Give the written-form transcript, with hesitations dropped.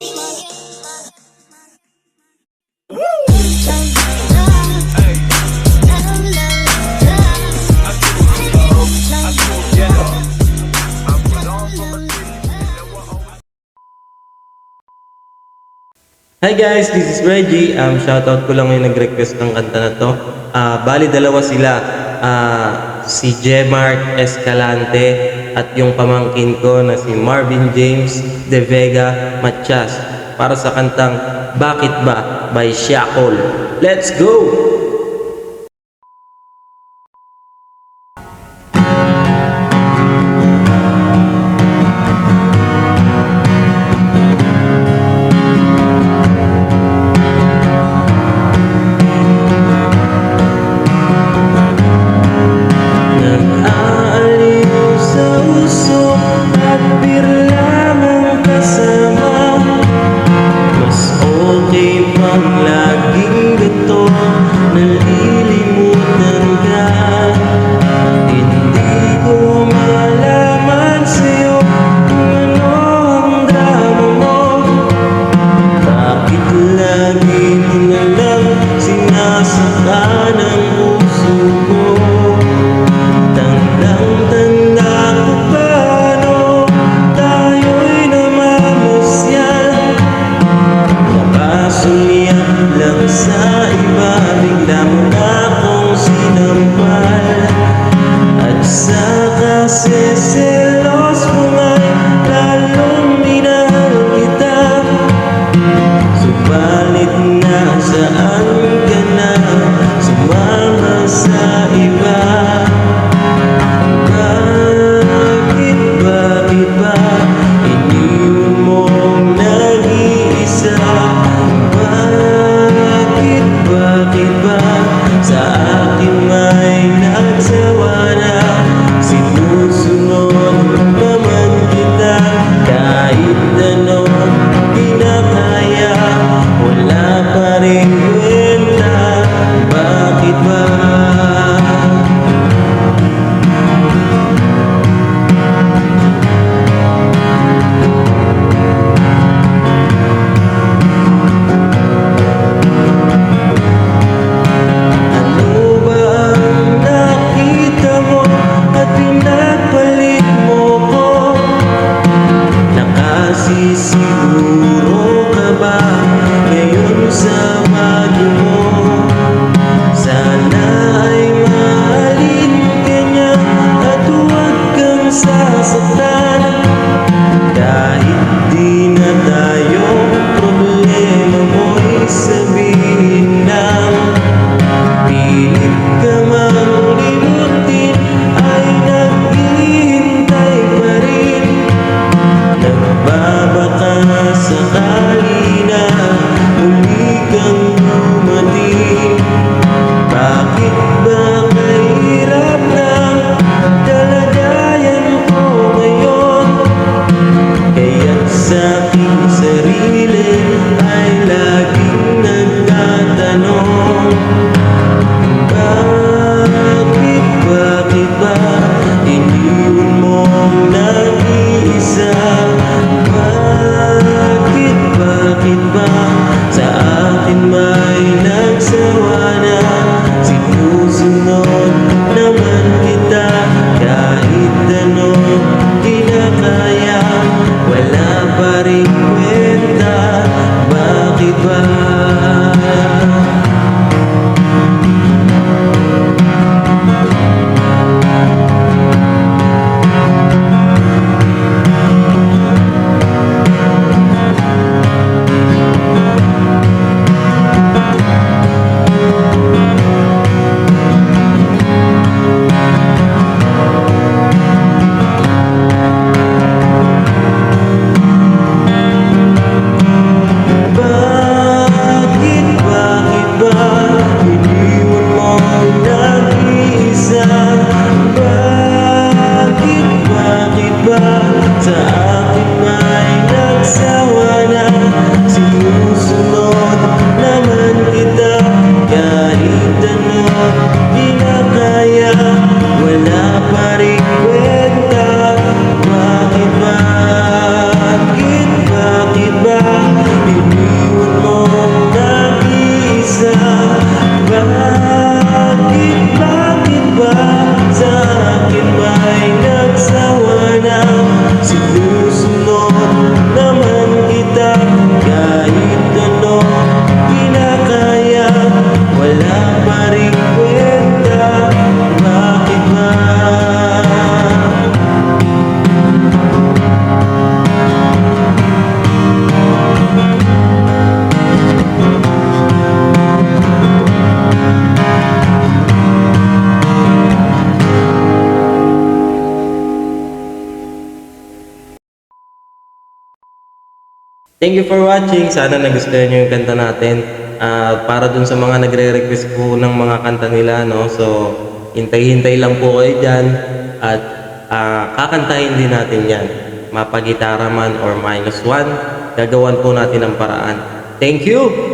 Hi guys, this is Reggie. Shoutout ko lang yung nag-request ng kanta na to. Bali dalawa sila. Si Jemart Escalante at yung pamangkin ko na si Marvin James De Vega Matias para sa kantang Bakit Ba by Shackle. Let's go! Laging ganito, nalilimutan ka. Hindi ko malaman sa'yo kung ano ang drama mo. Bakit lagi mo nalang sinasaktan ang puso ko? Tandang-tanda ko paano tayo'y namamasyal. Nakasuliyak lang sa iba, bigla mo na akong sinampal. At sa kasiselos mo nga'y lalong minahal kita. Subalit nasaan ka na, sumama sa iba. Bakit ba iba, iniwan mong nag-iisa? Bakit ba sa akin may nagsawa na? Sinusunod naman kita kahit anong kinakaya, wala pa rin kwenta. Bakit ba? Siguro ka ba ngayon sa bago mo? Sana ay mahalin ka niya at huwag kang sasaktan. Kahit di na tayo, problema mo'y sabihin lang. Pilit ka mang limutin ay naghihintay pa rin. Nagbabaka sakali na muli kang dumating. Bakit ba mahirap ng dalagayan ko ngayon? Kaya't sa aking sarili ay laging nagtatanong, bakit ba iniwan mong nag-iisa? Bakit ba sa akin may nagsawa na? Sinusunod naman kita kahit anong kinakaya, wala pa rin kwenta. Bakit ba? Thank you for watching. Sana nagustuhan nyo yung kanta natin. Para dun sa mga nagre-request po ng mga kanta nila, no? So, hintay-hintay lang po kayo dyan. At kakantahin din natin yan. Mapagitara man or -1, gagawan po natin ang paraan. Thank you!